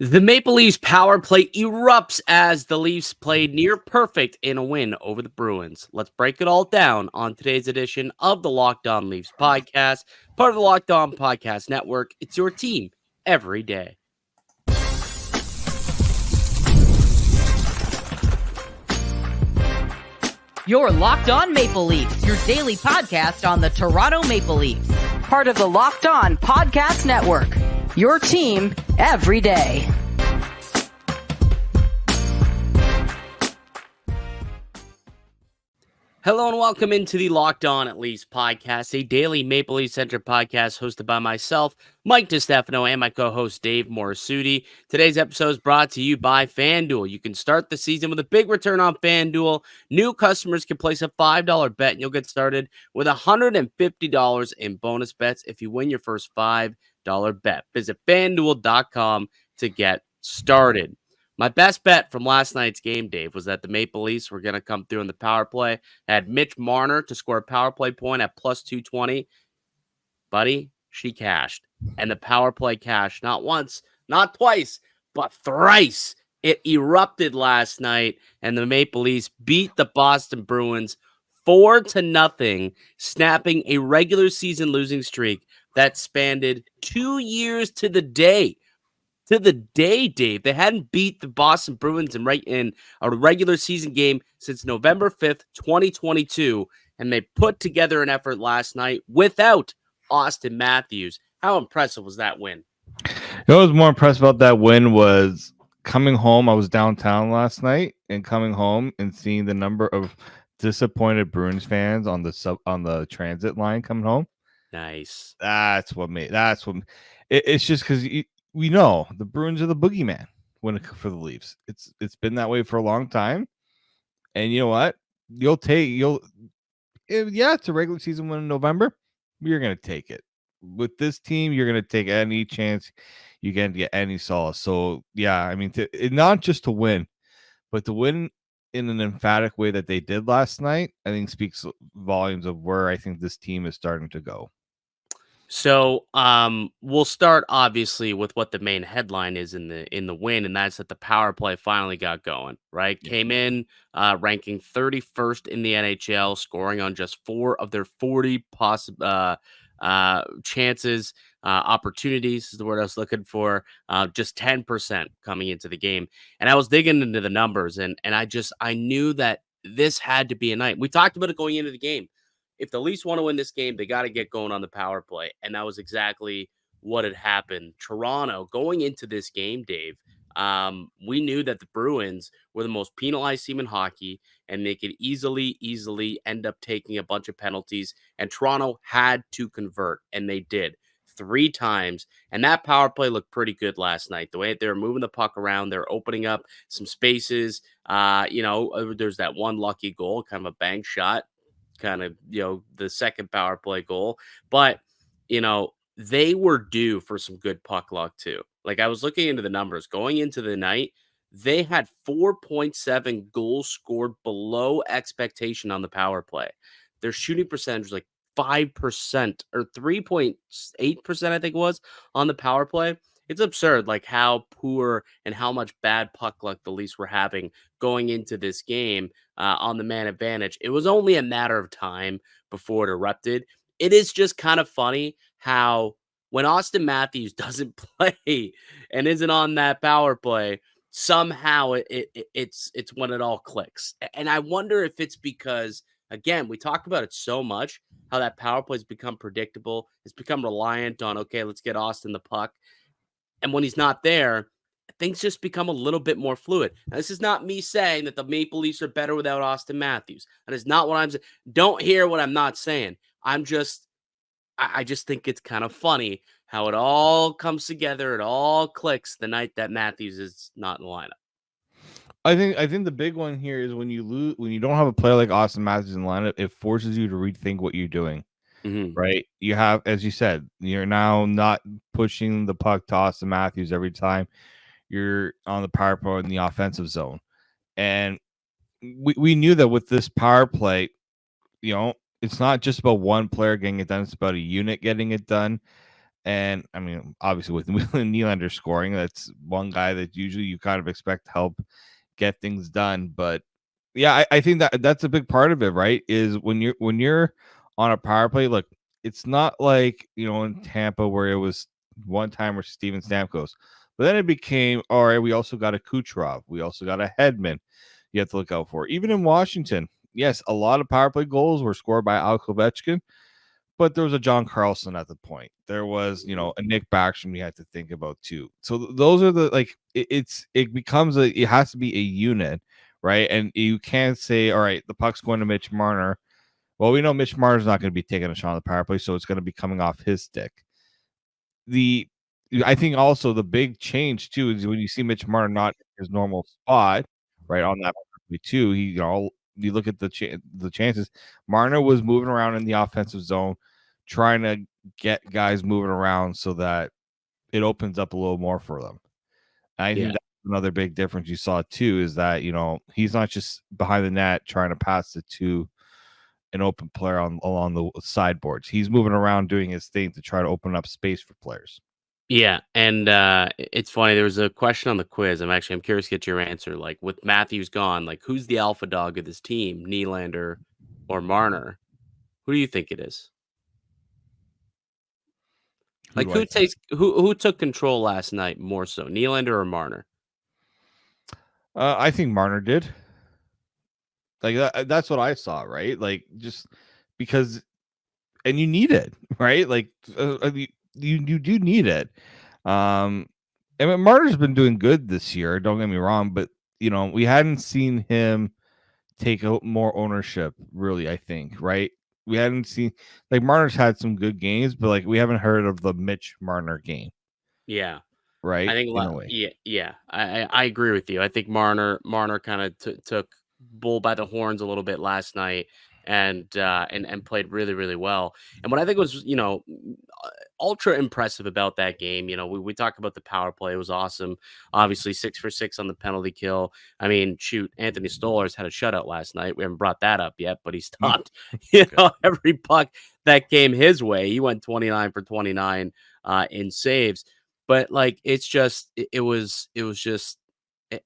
The Maple Leafs power play erupts as the Leafs played near perfect in a win over the Bruins. Let's break it all down on today's edition of the Locked On Leafs podcast, part of the Locked On Podcast Network. It's your team every day. You're Locked On Maple Leafs, your daily podcast on the Toronto Maple Leafs. Part of the Locked On Podcast Network, your team every day. Hello and welcome into the Locked On at Leafs podcast, a daily Maple Leafs centered podcast hosted by myself, Mike DiStefano, and my co-host Dave Morassutti. Today's episode is brought to you by FanDuel. You can start the season with a big return on FanDuel. New customers can place a $5 bet and you'll get started with $150 in bonus bets if you win your first $5 bet. Visit FanDuel.com to get started. My best bet from last night's game, Dave, was that the Maple Leafs were going to come through in the power play. I had Mitch Marner to score a power play point at plus 220. Buddy, she cashed. And the power play cashed not once, not twice, but thrice. It erupted last night, and the Maple Leafs beat the Boston Bruins 4-0, snapping a regular season losing streak that spanned 2 years to the day. To the day, Dave. They hadn't beat the Boston Bruins in a regular season game since November 5th, 2022, and they put together an effort last night without Auston Matthews. How impressive was that win? What was more impressive about that win was coming home. I was downtown last night and coming home and seeing the number of disappointed Bruins fans on the transit line coming home. Nice. It's just because we know the Bruins are the boogeyman for the Leafs. It's been that way for a long time, and you know what? It's a regular season win in November. You're gonna take it with this team. You're gonna take any chance you can get any solace. So yeah, I mean, not just to win, but to win in an emphatic way that they did last night, I think speaks volumes of where I think this team is starting to go. So we'll start obviously with what the main headline is in the win, and that's that the power play finally got going, right? Yeah. Came in ranking 31st in the NHL, scoring on just 4 of their 40 possible chances, opportunities is the word I was looking for, just 10% coming into the game. And I was digging into the numbers, and I knew that this had to be a night. We talked about it going into the game. If the Leafs want to win this game, they got to get going on the power play. And that was exactly what had happened. Toronto, going into this game, Dave, we knew that the Bruins were the most penalized team in hockey, and they could easily end up taking a bunch of penalties. And Toronto had to convert, and they did 3 times. And that power play looked pretty good last night. The way they were moving the puck around, they're opening up some spaces. There's that one lucky goal, kind of a bank shot. Kind of, the second power play goal. But, they were due for some good puck luck too. Like I was looking into the numbers going into the night, they had 4.7 goals scored below expectation on the power play. Their shooting percentage was like 5% or 3.8%, I think it was, on the power play. It's absurd, like how poor and how much bad puck luck the Leafs were having going into this game on the man advantage. It was only a matter of time before it erupted. It is just kind of funny how when Auston Matthews doesn't play and isn't on that power play, somehow it's when it all clicks. And I wonder if it's because, again, we talk about it so much, how that power play has become predictable. It's become reliant on, okay, let's get Auston the puck. And when he's not there, things just become a little bit more fluid. Now, this is not me saying that the Maple Leafs are better without Auston Matthews. That is not what I'm saying. Don't hear what I'm not saying. I just think it's kind of funny how it all comes together. It all clicks the night that Matthews is not in the lineup. I think the big one here is when you don't have a player like Auston Matthews in the lineup, it forces you to rethink what you're doing. Mm-hmm. Right? You have, as you said, you're now not pushing the puck to Auston Matthews every time you're on the power play in the offensive zone. And we knew that with this power play, it's not just about one player getting it done. It's about a unit getting it done. And I mean, obviously with Nylander scoring, that's one guy that usually you kind of expect to help get things done. But yeah, I think that's a big part of it, right? Is when you're on a power play, look, it's not like in Tampa where it was one time where Steven Stamkos, but then it became all right. We also got a Kucherov, we also got a Hedman. You have to look out for. Even in Washington, yes, a lot of power play goals were scored by Alex Ovechkin, but there was a John Carlson at the point. There was, a Nick Backstrom you had to think about too. So those are the it has to be a unit, right? And you can't say, all right, the puck's going to Mitch Marner. Well, we know Mitch Marner's not going to be taking a shot on the power play, so it's going to be coming off his stick. I think also the big change too is when you see Mitch Marner not in his normal spot, right on that too. You look at the chances. Marner was moving around in the offensive zone, trying to get guys moving around so that it opens up a little more for them. And I think that's another big difference you saw too is that he's not just behind the net trying to pass it to an open player along the sideboards. He's moving around doing his thing to try to open up space for players. Yeah, and it's funny. There was a question on the quiz. I'm curious to get your answer. Like with Matthews gone, like who's the alpha dog of this team, Nylander or Marner? Who do you think it is? Like who took control last night more so, Nylander or Marner? I think Marner did. Like that's what I saw, right? Like just because, and you need it, right? Like you do need it. I mean, Marner's been doing good this year. Don't get me wrong, but we hadn't seen him take more ownership, really. I think, right? We hadn't seen Marner's had some good games, but we haven't heard of the Mitch Marner game. Yeah. Right. I think In a way. yeah. I agree with you. I think Marner kind of took bull by the horns a little bit last night and played really really well. And what I think was ultra impressive about that game, we talk about the power play. It was awesome. Obviously 6 for 6 on the penalty kill. I mean, shoot, Anthony Stolarz had a shutout last night. We haven't brought that up yet, but he stopped every puck that came his way. He went 29 for 29 in saves. But it's just it was just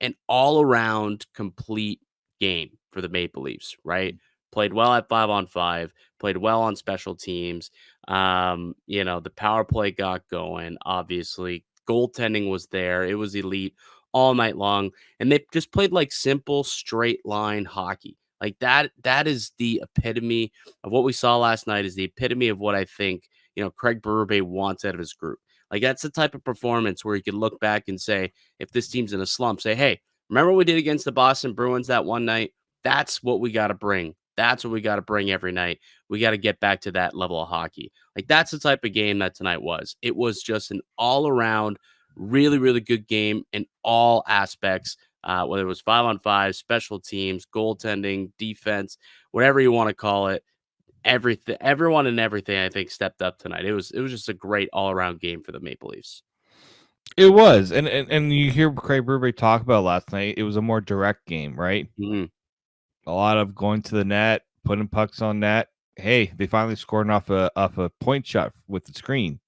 an all around complete game for the Maple Leafs, right? Played well at 5-on-5, played well on special teams. The power play got going, obviously. Goaltending was there. It was elite all night long. And they just played simple, straight line hockey. That is the epitome of what we saw last night, is the epitome of what I think, Craig Berube wants out of his group. That's the type of performance where you can look back and say, if this team's in a slump, say, hey, remember what we did against the Boston Bruins that one night? That's what we got to bring. That's what we got to bring every night. We got to get back to that level of hockey. That's the type of game that tonight was. It was just an all around, really, really good game in all aspects, whether it was 5-on-5, special teams, goaltending, defense, whatever you want to call it. Everyone and everything, I think, stepped up tonight. It was just a great all around game for the Maple Leafs. It was, and you hear Craig Berube talk about last night. It was a more direct game, right? Mm-hmm. A lot of going to the net, putting pucks on net. Hey, they finally scored off a point shot with the screen.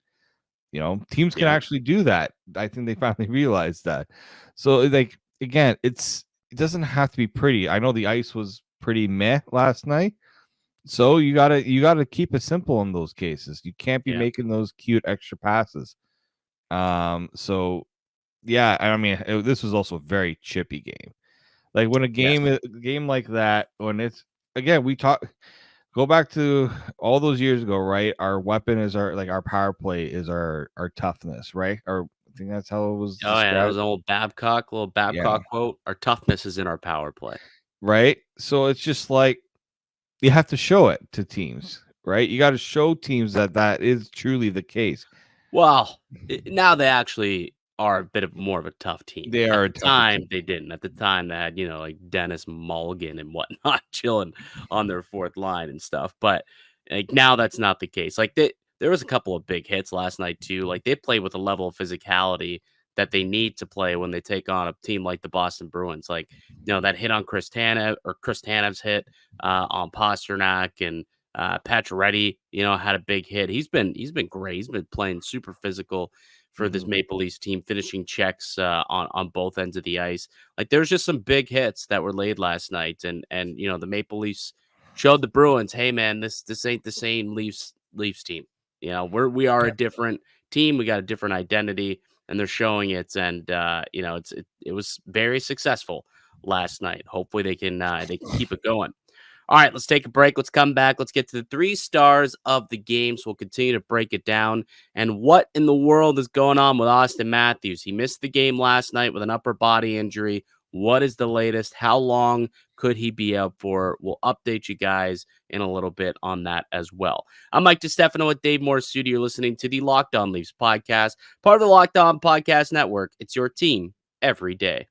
Teams can actually do that. I think they finally realized that. So again, it doesn't have to be pretty. I know the ice was pretty meh last night. So you gotta keep it simple in those cases. You can't be making those cute extra passes. So yeah, I mean, this was also a very chippy game. When a game like that, when it's again, go back to all those years ago, right? Our weapon is our power play is our toughness, right? Or I think that's how it was. Oh yeah, that was an old Babcock quote. Our toughness is in our power play, right? So it's just you have to show it to teams, right? You got to show teams that is truly the case. Well, now they actually are a bit more of a tough team. They are. At the time, they didn't. At the time, they had Dennis Mulligan and whatnot chilling on their fourth line and stuff. But now that's not the case. There was a couple of big hits last night too. They play with a level of physicality that they need to play when they take on a team like the Boston Bruins. That hit on Chris Tanev's hit on Pasternak, and Pacioretty, had a big hit. He's been great. He's been playing super physical for this Mhm. Maple Leafs team, finishing checks on both ends of the ice. Like there's just some big hits that were laid last night, and the Maple Leafs showed the Bruins, hey man, this ain't the same Leafs team. We are Yeah. a different team. We got a different identity, and they're showing it. And it was very successful last night. Hopefully they can keep it going. All right, let's take a break. Let's come back. Let's get to the 3 stars of the game. So we'll continue to break it down. And what in the world is going on with Auston Matthews? He missed the game last night with an upper body injury. What is the latest? How long could he be out for? We'll update you guys in a little bit on that as well. I'm Mike DiStefano with Dave Morassutti. You're listening to the Locked On Leafs podcast, part of the Locked On Podcast Network. It's your team every day.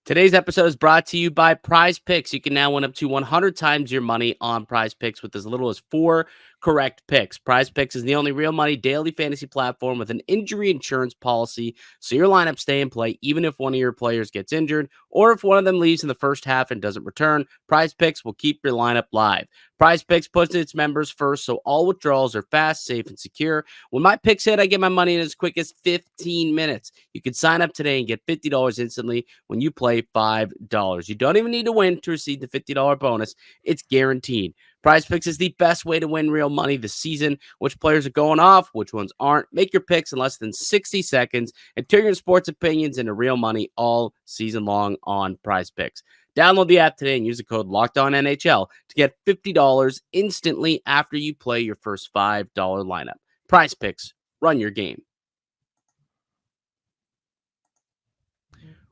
Today's episode is brought to you by PrizePicks. You can now win up to 100 times your money on PrizePicks with as little as 4 correct picks. PrizePicks is the only real money daily fantasy platform with an injury insurance policy, so your lineups stay in play even if one of your players gets injured or if one of them leaves in the first half and doesn't return. PrizePicks will keep your lineup live. PrizePicks puts its members first, so all withdrawals are fast, safe, and secure. When my picks hit, I get my money in as quick as 15 minutes. You can sign up today and get $50 instantly when you play $5. You don't even need to win to receive the $50 bonus. It's guaranteed. PrizePicks is the best way to win real money this season. Which players are going off, which ones aren't. Make your picks in less than 60 seconds and turn your sports opinions into real money all season long on PrizePicks. Download the app today and use the code LOCKEDONNHL to get $50 instantly after you play your first $5 lineup. PrizePicks, run your game.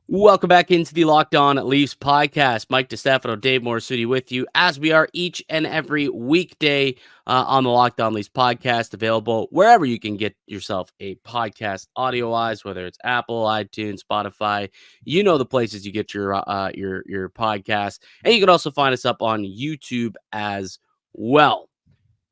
Welcome back into the Locked On Leafs podcast. Mike DiStefano, Dave Morassutti with you, as we are each and every weekday on the Locked On Leafs podcast, available wherever you can get yourself a podcast audio-wise, whether it's Apple, iTunes, Spotify. You know the places you get your podcast. And you can also find us up on YouTube as well.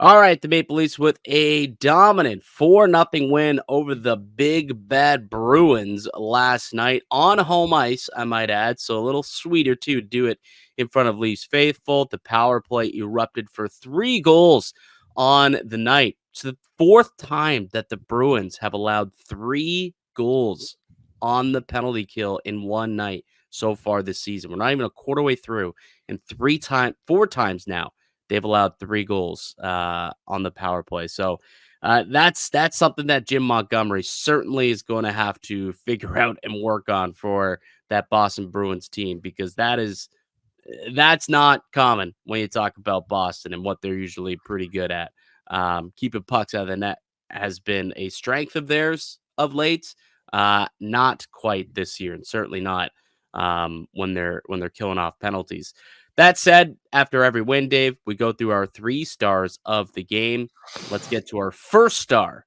All right, the Maple Leafs with a dominant 4-0 win over the big bad Bruins last night on home ice, I might add. So a little sweeter, too, to do it in front of Leafs faithful. The power play erupted for 3 goals on the night. It's the 4th time that the Bruins have allowed 3 goals on the penalty kill in one night so far this season. We're not even a quarter way through, and 4 times now they've allowed 3 goals on the power play. So that's something that Jim Montgomery certainly is going to have to figure out and work on for that Boston Bruins team, because that's not common when you talk about Boston and what they're usually pretty good at. Keeping pucks out of the net has been a strength of theirs of late. Not quite this year, and certainly not when they're killing off penalties. That said, after every win, Dave, we go through our 3 stars of the game. Let's get to our first star.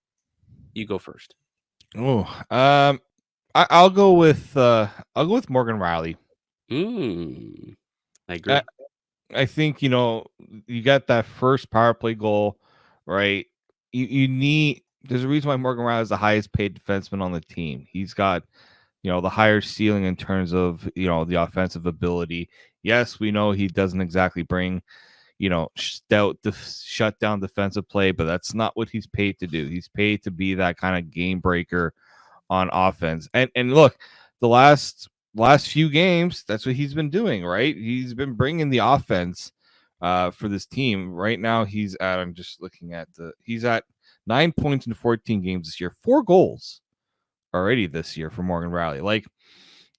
You go first. Oh, I'll go with Morgan Rielly. I agree. I think you got that first power play goal, right? You need. There's a reason why Morgan Rielly is the highest paid defenseman on the team. He's got the higher ceiling in terms of the offensive ability. Yes, we know he doesn't exactly bring stout shut down defensive play, but that's not what he's paid to do. He's paid to be that kind of game breaker on offense. And look, the last few games, that's what he's been doing, right? He's been bringing the offense for this team. Right now, I'm just looking at he's at 9 points in 14 games this year, 4 goals already this year for Morgan Rielly. Like,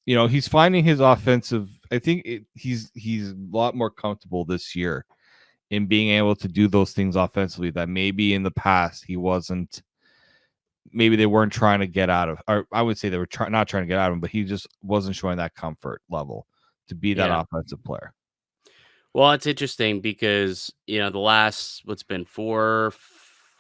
he's finding his offensive. I think he's a lot more comfortable this year in being able to do those things offensively that maybe in the past he wasn't. Maybe they weren't trying to get out of, or I would say they were not trying to get out of him, but he just wasn't showing that comfort level to be that offensive player. Well, it's interesting because the last what's been 4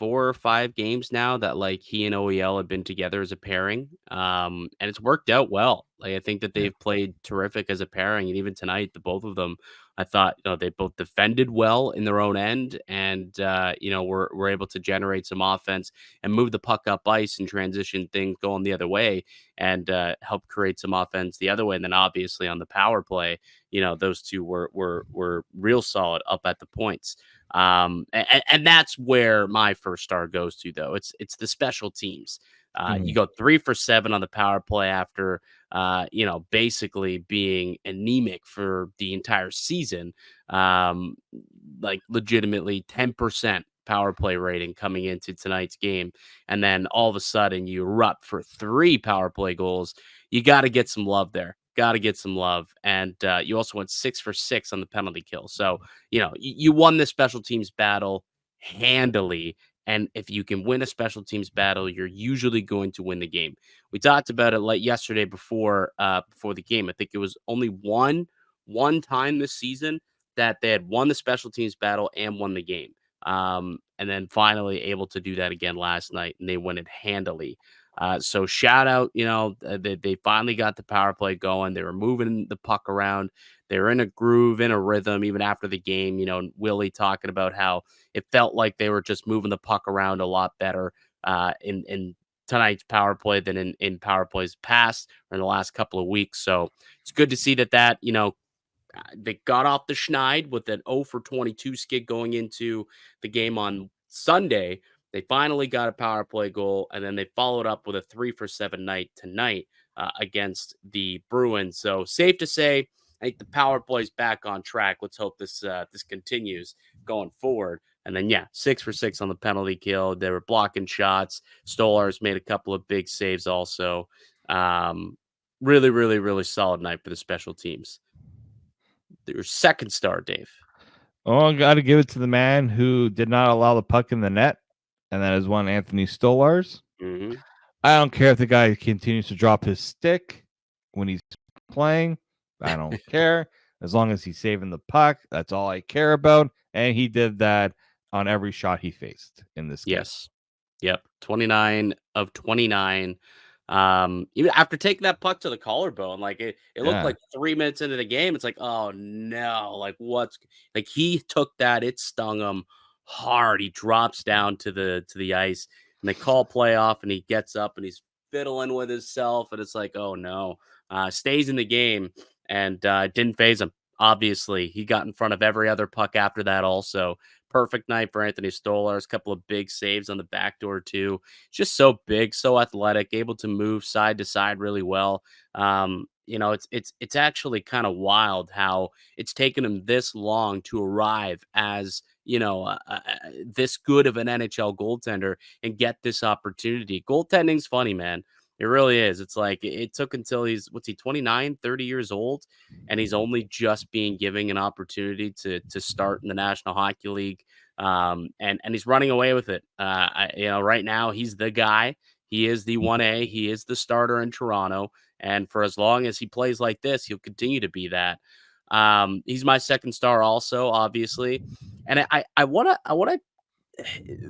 or 5 games now that like he and OEL have been together as a pairing, and it's worked out well. Like, I think that they've played terrific as a pairing, and even tonight, the both of them, I thought, they both defended well in their own end, and were able to generate some offense and move the puck up ice and transition things going the other way, and help create some offense the other way. And then obviously on the power play, those two were real solid up at the points. And that's where my first star goes to, though. It's the special teams. You go 3 for 7 on the power play after, basically being anemic for the entire season. Like legitimately 10% power play rating coming into tonight's game. And then all of a sudden you erupt for 3 power play goals. You got to get some love there. Got to get some love. And you also went 6 for 6 on the penalty kill. So, you won the special teams battle handily. And if you can win a special teams battle, you're usually going to win the game. We talked about it like yesterday before the game. I think it was only one time this season that they had won the special teams battle and won the game. And then finally able to do that again last night, and they win it handily. So shout out, they finally got the power play going. They were moving the puck around. They were in a groove, in a rhythm, even after the game. Willie talking about how it felt like they were just moving the puck around a lot better in tonight's power play than in power plays past or in the last couple of weeks. So it's good to see that they got off the schneid with an 0 for 22 skid going into the game on Sunday. They finally got a power play goal, and then they followed up with a 3 for 7 night tonight against the Bruins. So safe to say, I think the power play's back on track. Let's hope this continues going forward. And then, 6 for 6 on the penalty kill. They were blocking shots. Stolarz made a couple of big saves also. Really, really, really solid night for the special teams. Your second star, Dave. Oh, I got to give it to the man who did not allow the puck in the net, and that is one Anthony Stolarz. Mm-hmm. I don't care if the guy continues to drop his stick when he's playing. I don't care. As long as he's saving the puck, that's all I care about. And he did that on every shot he faced in this game. Yes. Yep. 29 of 29. Even after taking that puck to the collarbone, like it looked like 3 minutes into the game. It's like, oh no, like he took that, it stung him hard. He drops down to the ice, and they call play off, and he gets up and he's fiddling with himself, and it's like, oh no. Stays in the game, and didn't phase him. Obviously, he got in front of every other puck after that also. Perfect night for Anthony Stolarz. A couple of big saves on the back door too. Just so big, so athletic, able to move side to side really well. It's actually kind of wild how it's taken him this long to arrive as this good of an NHL goaltender and get this opportunity. Goaltending's funny, man. It really is. It's like it took until he's 29, 30 years old, and he's only just being given an opportunity to start in the National Hockey League. And he's running away with it. Right now he's the guy. He is the 1A. He is the starter in Toronto, and for as long as he plays like this, he'll continue to be that. He's my second star, also, obviously, and I want to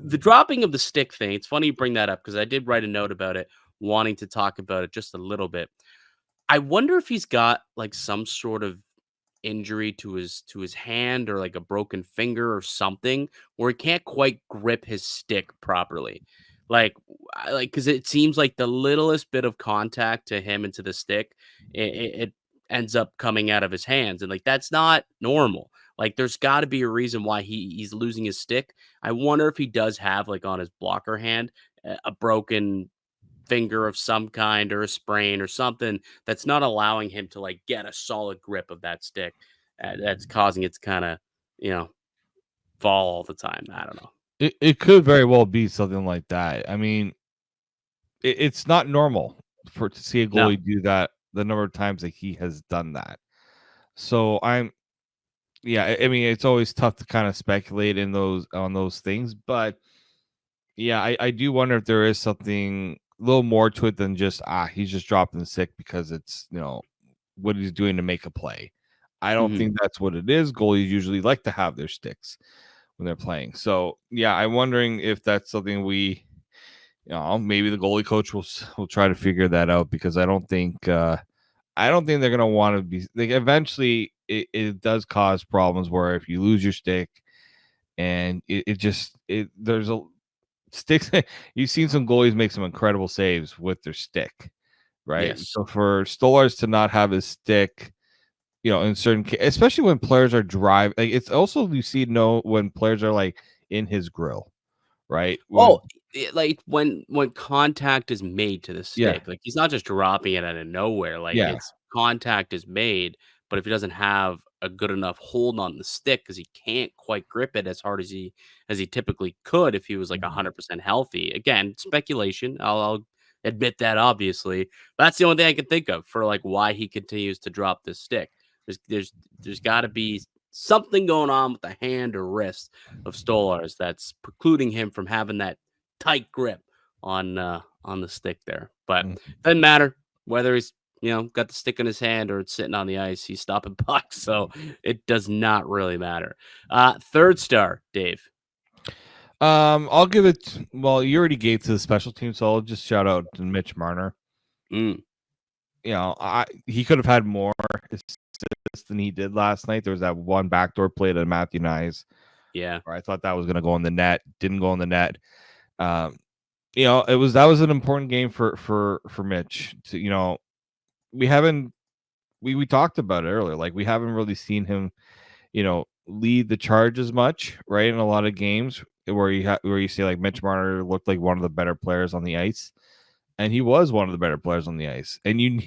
the dropping of the stick thing. It's funny you bring that up because I did write a note about it, wanting to talk about it just a little bit. I wonder if he's got like some sort of injury to his hand or like a broken finger or something where he can't quite grip his stick properly. Like because it seems like the littlest bit of contact to him and to the stick, it ends up coming out of his hands, and like that's not normal. Like there's got to be a reason why he's losing his stick. I wonder if he does have like on his blocker hand a broken finger of some kind or a sprain or something that's not allowing him to like get a solid grip of that stick. That's causing it to kind of fall all the time. I don't know. It could very well be something like that. I mean, it's not normal to see a goalie do that the number of times that he has done that. So I mean, it's always tough to kind of speculate on those things, but yeah, I do wonder if there is something a little more to it than just he's just dropping the stick because it's what he's doing to make a play. I don't think that's what it is. Goalies usually like to have their sticks when they're playing. So yeah, I'm wondering if that's something maybe the goalie coach will try to figure that out, because I don't think I don't think they're going to want to be like, eventually it does cause problems where if you lose your stick and there's a sticks. You've seen some goalies make some incredible saves with their stick, right? Yes. So for Stolarz to not have his stick, in certain, especially when players are driving, like it's also, you see, when players are like in his grill, right? Oh, like when contact is made to the Yeah, stick, like he's not just dropping it out of nowhere. Like yeah, it's contact is made, but if he doesn't have a good enough hold on the stick because he can't quite grip it as hard as he typically could if he was like 100% healthy. Again, speculation. I'll admit that obviously. But that's the only thing I can think of for like why he continues to drop this stick. There's got to be something going on with the hand or wrist of Stolarz that's precluding him from having that tight grip on the stick there. But doesn't matter whether he's got the stick in his hand or it's sitting on the ice. He's stopping pucks, so it does not really matter. Third star, Dave. I'll give it. Well, you already gave to the special team, so I'll just shout out to Mitch Marner. He could have had more assists than he did last night. There was that one backdoor play to Matthew Nyes. Yeah, where I thought that was going to go in the net. Didn't go in the net. That was an important game for Mitch. We talked about it earlier. Like, we haven't really seen him, lead the charge as much, right? In a lot of games where you see like Mitch Marner looked like one of the better players on the ice, and he was one of the better players on the ice. And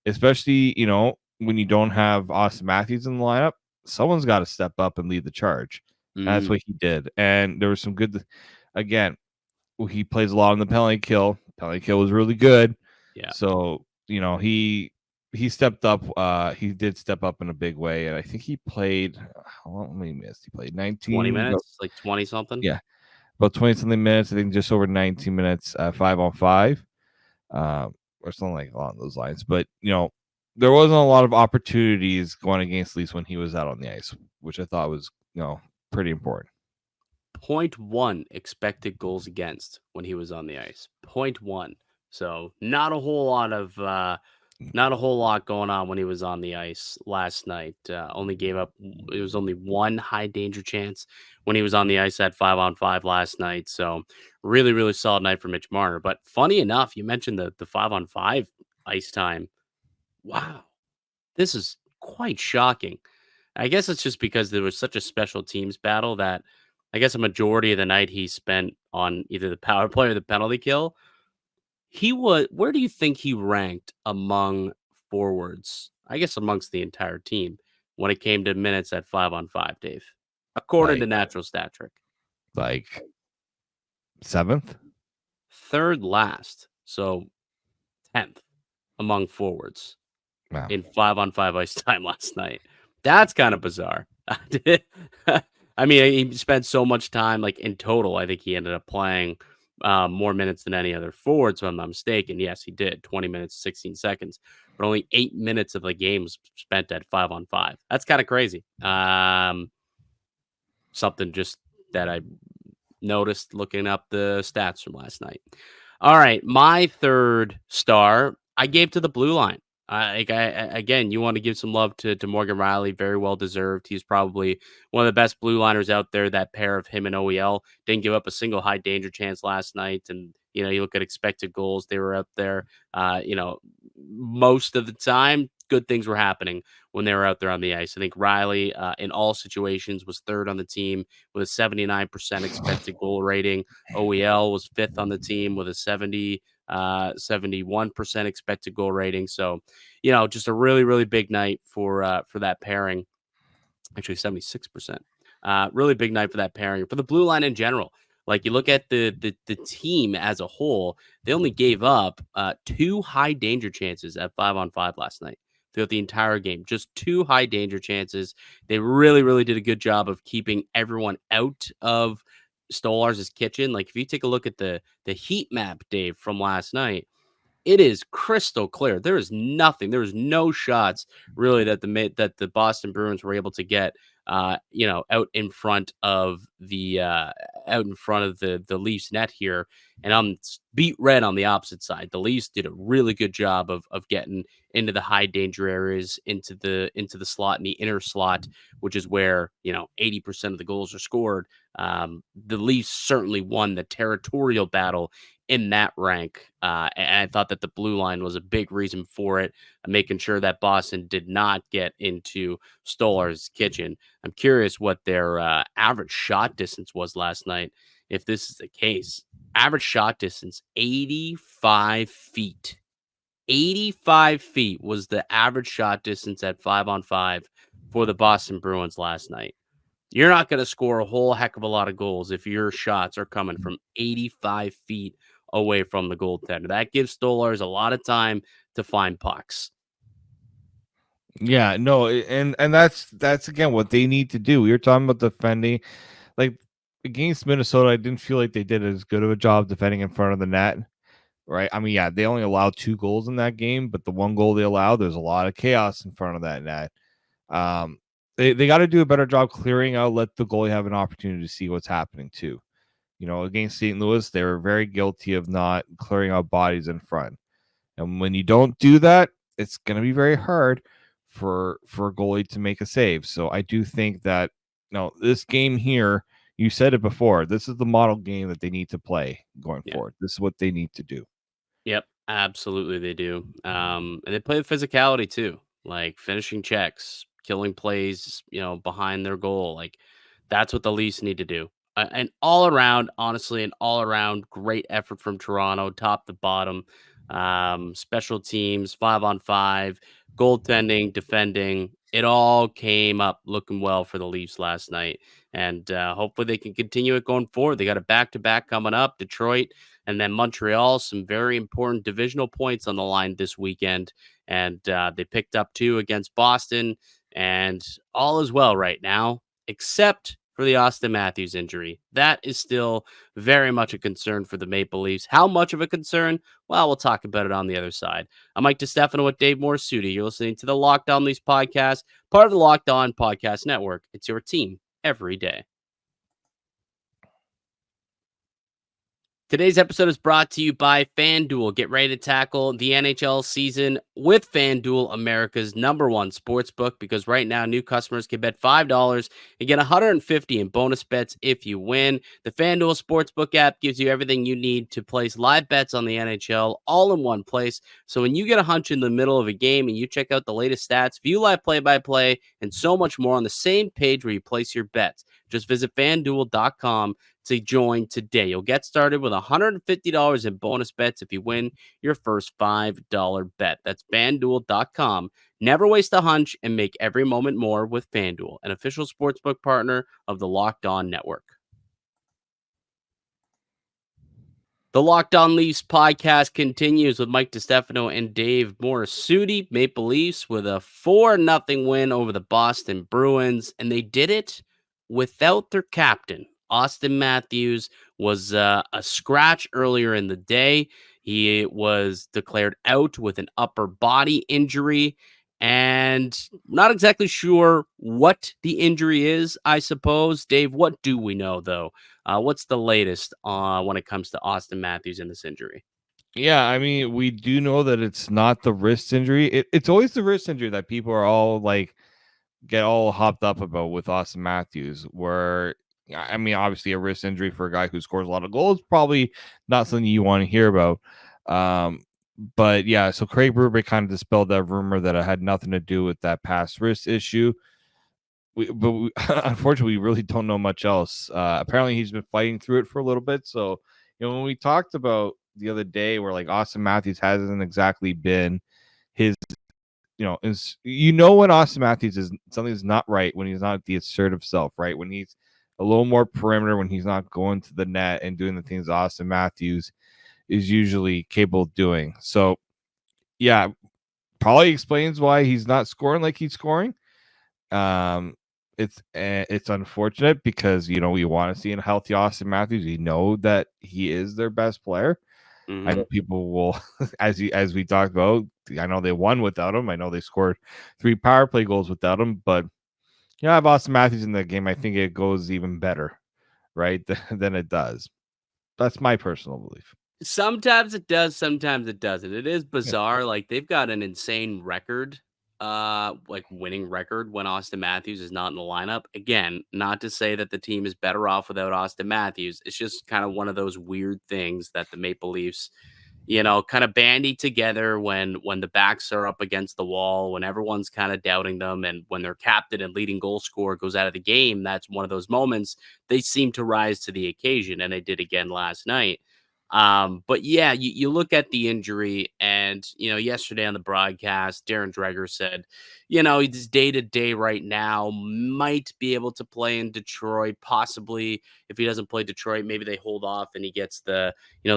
especially when you don't have Auston Matthews in the lineup, someone's got to step up and lead the charge. That's what he did. And there was some good, again, he plays a lot on the penalty kill. Penalty kill was really good. Yeah. So, he stepped up. He did step up in a big way. And I think he played, how long he missed? He played 19 20 minutes, like 20 something. Yeah. About 20 something minutes. I think just over 19 minutes, 5-on-5, or something like along those lines. But, there wasn't a lot of opportunities going against Leafs when he was out on the ice, which I thought was, pretty important. 0.1 expected goals against when he was on the ice. 0.1. So not a whole lot going on when he was on the ice last night. Only gave up. It was only one high danger chance when he was on the ice at 5-on-5 last night. So really, really solid night for Mitch Marner. But funny enough, you mentioned the 5-on-5 ice time. Wow, this is quite shocking. I guess it's just because there was such a special teams battle that I guess a majority of the night he spent on either the power play or the penalty kill. Where do you think he ranked among forwards? I guess amongst the entire team when it came to minutes at 5-on-5, Dave, according to Natural Stat Trick. Like 7th? Third last. So 10th among forwards in 5-on-5 ice time last night. That's kind of bizarre. I mean, he spent so much time, like in total, I think he ended up playing more minutes than any other forward, so I'm not mistaken. Yes, he did 20 minutes, 16 seconds, but only 8 minutes of the game was spent at 5-on-5. That's kind of crazy. Something just that I noticed looking up the stats from last night. All right, my third star I gave to the blue line. Again, you want to give some love to Morgan Rielly. Very well deserved. He's probably one of the best blue liners out there. That pair of him and OEL didn't give up a single high danger chance last night. And, you look at expected goals. They were up there, most of the time. Good things were happening when they were out there on the ice. I think Rielly, in all situations, was third on the team with a 79% expected goal rating. OEL was fifth on the team with a 71% expected goal rating. So, just a really, really big night for that pairing. Actually, 76%. Really big night for that pairing, for the blue line in general. Like, you look at the team as a whole, they only gave up 2 high danger chances at 5-on-5 last night throughout the entire game. Just 2 high danger chances. They really, really did a good job of keeping everyone out of Stolarz' kitchen. Like, if you take a look at the heat map, Dave, from last night, it is crystal clear. There is nothing. There was no shots really that the Boston Bruins were able to get out in front of the Leafs net here, and I'm beat red on the opposite side. The Leafs did a really good job of getting into the high danger areas, into the slot, in the inner slot, which is where 80% of the goals are scored. The Leafs certainly won the territorial battle in that rank, and I thought that the blue line was a big reason for it, making sure that Boston did not get into Stolar's kitchen. I'm curious what their average shot distance was last night. If this is the case, average shot distance 85 feet. 85 feet was the average shot distance at 5-on-5 for the Boston Bruins last night. You're not going to score a whole heck of a lot of goals if your shots are coming from 85 feet away from the goaltender. That gives Stolarz a lot of time to find pucks. Yeah, no, and that's again what they need to do. We were talking about defending, like against Minnesota. I didn't feel like they did as good of a job defending in front of the net, right? I mean, yeah, they only allowed 2 goals in that game, but the 1 goal they allowed, there's a lot of chaos in front of that net. They got to do a better job clearing out, let the goalie have an opportunity to see what's happening too. Against St. Louis, they were very guilty of not clearing out bodies in front, and when you don't do that, it's going to be very hard for a goalie to make a save. So I do think that this game here, you said it before, this is the model game that they need to play going forward. This is what they need to do. Yep, absolutely they do. And they play with physicality too, like finishing checks, killing plays, behind their goal. Like that's what the Leafs need to do. And all around, honestly, an all around great effort from Toronto, top to bottom. Special teams, 5-on-5, goaltending, defending. It all came up looking well for the Leafs last night. And hopefully they can continue it going forward. They got a back-to-back coming up, Detroit and then Montreal, some very important divisional points on the line this weekend. And they picked up 2 against Boston. And all is well right now, except for the Auston Matthews injury. That is still very much a concern for the Maple Leafs. How much of a concern? Well, we'll talk about it on the other side. I'm Mike DiStefano with Dave Morassutti. You're listening to the Locked On Leafs podcast, part of the Locked On Podcast Network. It's your team every day. Today's episode is brought to you by FanDuel. Get ready to tackle the NHL season with FanDuel, America's #1 sportsbook, because right now new customers can bet $5 and get $150 in bonus bets if you win. The FanDuel Sportsbook app gives you everything you need to place live bets on the NHL all in one place. So when you get a hunch in the middle of a game and you check out the latest stats, view live play-by-play, and so much more on the same page where you place your bets. Just visit FanDuel.com to join today. You'll get started with $150 in bonus bets if you win your first $5 bet. That's FanDuel.com. Never waste a hunch and make every moment more with FanDuel, an official sportsbook partner of the Locked On Network. The Locked On Leafs podcast continues with Mike DiStefano and Dave Morassutti. Maple Leafs with a 4-0 win over the Boston Bruins, and they did it without their captain. Auston Matthews was a scratch earlier in the day. He was declared out with an upper body injury, and not exactly sure what the injury is, I suppose. Dave, what do we know, though? What's the latest when it comes to Auston Matthews and this injury? Yeah, I mean, we do know that it's not the wrist injury. It's always the wrist injury that people are all get all hopped up about with Auston Matthews, where, I mean, obviously a wrist injury for a guy who scores a lot of goals, probably not something you want to hear about. But yeah, so Craig Berube kind of dispelled that rumor that it had nothing to do with that past wrist issue. But unfortunately, we really don't know much else. Apparently he's been fighting through it for a little bit. So, when we talked about the other day where Auston Matthews hasn't exactly been his, when Auston Matthews is something's not right, when he's not the assertive self, right? When he's a little more perimeter, when he's not going to the net and doing the things Auston Matthews is usually capable of doing. So, yeah, probably explains why he's not scoring like he's scoring. It's unfortunate because we want to see a healthy Auston Matthews. We know that he is their best player. Mm-hmm. I know people will, as we talked about, I know they won without him. I know they scored 3 power play goals without him, but Yeah, I have Auston Matthews in the game. I think it goes even better, right, than it does. That's my personal belief. Sometimes it does, sometimes it doesn't. It is Yeah. bizarre. Like they've got an insane record, like winning record when Auston Matthews is not in the lineup. Again, not to say that the team is better off without Auston Matthews. It's just kind of one of those weird things that the Maple Leafs, kind of bandy together when the backs are up against the wall, when everyone's kind of doubting them, and when their captain and leading goal scorer goes out of the game. That's one of those moments they seem to rise to the occasion, and they did again last night. But yeah, you look at the injury, and yesterday on the broadcast, Darren Dreger said, he's day to day right now, might be able to play in Detroit. Possibly, if he doesn't play Detroit, maybe they hold off and he gets the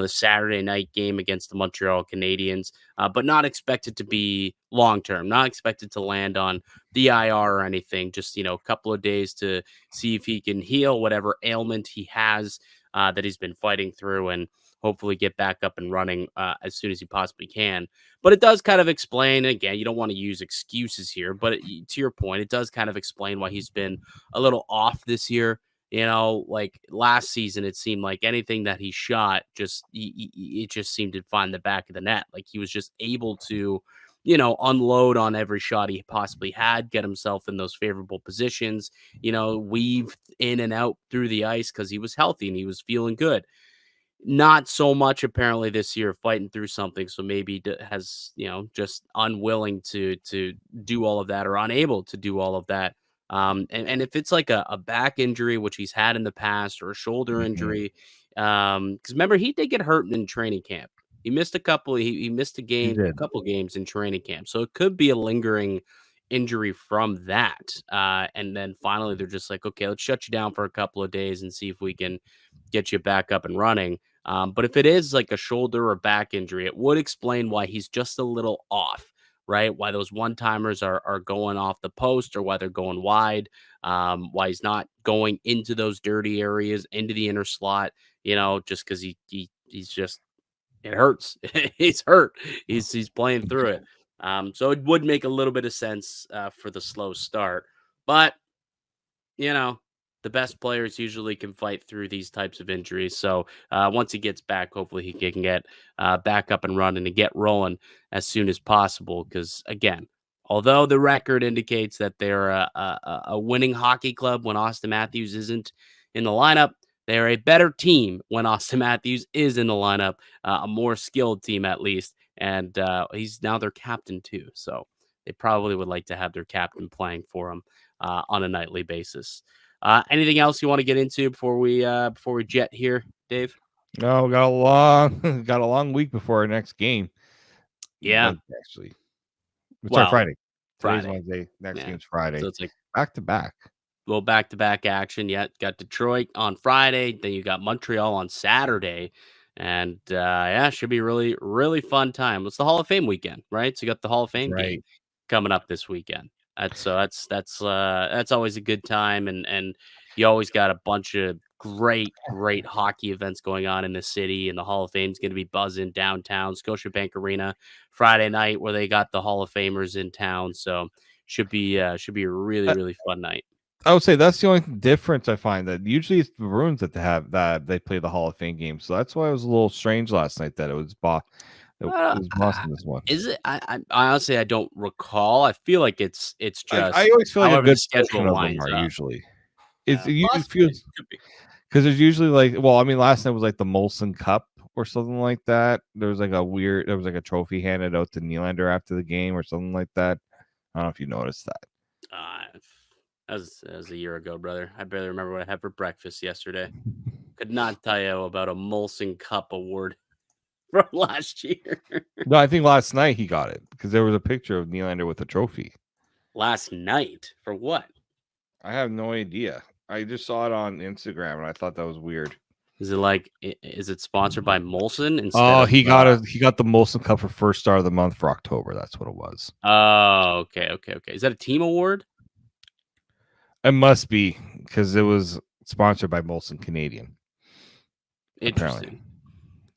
Saturday night game against the Montreal Canadiens, but not expected to be long term, not expected to land on the IR or anything. Just a couple of days to see if he can heal whatever ailment he has that he's been fighting through, and hopefully get back up and running as soon as he possibly can. But it does kind of explain, again, you don't want to use excuses here, but to your point, it does kind of explain why he's been a little off this year. Like last season, it seemed like anything that he shot, it just seemed to find the back of the net. Like he was just able to, unload on every shot he possibly had, get himself in those favorable positions, weave in and out through the ice because he was healthy and he was feeling good. Not so much apparently this year, fighting through something, so maybe has, just unwilling to do all of that, or unable to do all of that. And if it's like a back injury, which he's had in the past, or a shoulder Mhm. injury, because remember, he did get hurt in training camp. He missed a couple. He missed He a did. couple games in training camp, so it could be a lingering injury from that. And then finally, they're just like, okay, let's shut you down for a couple of days and see if we can get you back up and running. But if it is like a shoulder or back injury, it would explain why he's just a little off, right? Why those one timers are going off the post, or why they're going wide, why he's not going into those dirty areas, into the inner slot, just because he's just, it hurts. He's hurt. He's playing through it. So it would make a little bit of sense for the slow start. But you know, the best players usually can fight through these types of injuries. So once he gets back, hopefully he can get back up and running and get rolling as soon as possible. Because again, although the record indicates that they're a winning hockey club when Auston Matthews isn't in the lineup, they're a better team when Auston Matthews is in the lineup, a more skilled team at least. And he's now their captain too. So they probably would like to have their captain playing for them on a nightly basis. Anything else you want to get into before we jet here, Dave? No, we got a long got a long week before our next game. Yeah. Actually, sorry, Well, Friday. Today's Friday. Wednesday. Next Yeah. game's Friday. So it's like Back to back. little back-to-back action. Yeah, got Detroit on Friday, then you got Montreal on Saturday, and yeah, should be a really really fun time. It's the Hall of Fame weekend, right? So you got the Hall of That's Fame game right. coming up this weekend. That's always a good time, and you always got a bunch of great hockey events going on in the city, and the Hall of Fame's going to be buzzing downtown Scotiabank Arena Friday night, where they got the Hall of Famers in town. So should be a really Uh, really fun night. I would say that's the only difference I find, that usually it's the Bruins that they play the Hall of Fame game. So that's why it was a little strange last night that it Uh, was Boston this one. is it? I honestly I don't recall. I feel like it's I just always feel like a however the good portion schedule of them lines are up. usually. It usually Possibly feels could be. because there's usually like, well, I mean, last night was like the Molson Cup or something like that. There was like a trophy handed out to Nylander after the game or something like that. I don't know if you noticed that. That was a year ago, brother. I barely remember what I had for breakfast yesterday. Could not tell you about a Molson Cup award from last year. No, I think last night he got it because there was a picture of Nylander with a trophy. Last night for what? I have no idea. I just saw it on Instagram and I thought that was weird. Is it like is it sponsored by Molson instead Oh, of? he got the Molson Cup for first star of the month for October. That's what it was. Oh, okay. Is that a team award? It must be because it was sponsored by Molson Canadian. Interesting. Apparently,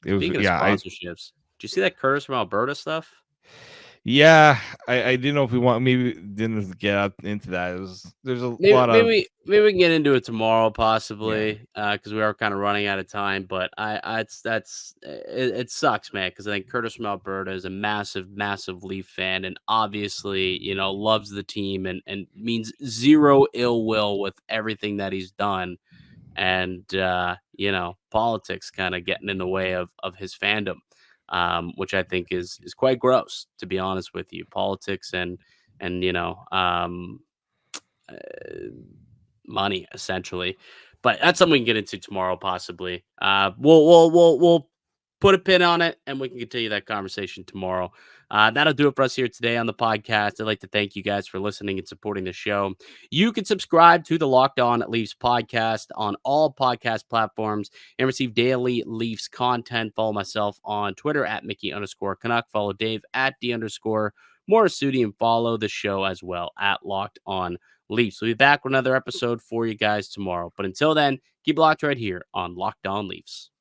it was. Speaking of Yeah, sponsorships, did you see that Curtis from Alberta stuff? Yeah, I didn't know if we maybe didn't get out into that. There's a Maybe lot of maybe we can get into it tomorrow, yeah. possibly, because we are kind of running out of time. But it sucks, man, because I think Curtis from Alberta is a massive Leaf fan, and obviously, loves the team and means zero ill will with everything that he's done. And politics kind of getting in the way of his fandom, which I think is quite gross, to be honest with you. Politics and uh, money essentially. But that's something we can get into tomorrow, possibly. We'll put a pin on it, and we can continue that conversation tomorrow. That'll do it for us here today on the podcast. I'd like to thank you guys for listening and supporting the show. You can subscribe to the Locked On Leafs podcast on all podcast platforms and receive daily Leafs content. Follow myself on Twitter at Mickey_Canuck. Follow Dave at D_Morassutti, and follow the show as well at Locked On Leafs. We'll be back with another episode for you guys tomorrow. But until then, keep locked right here on Locked On Leafs.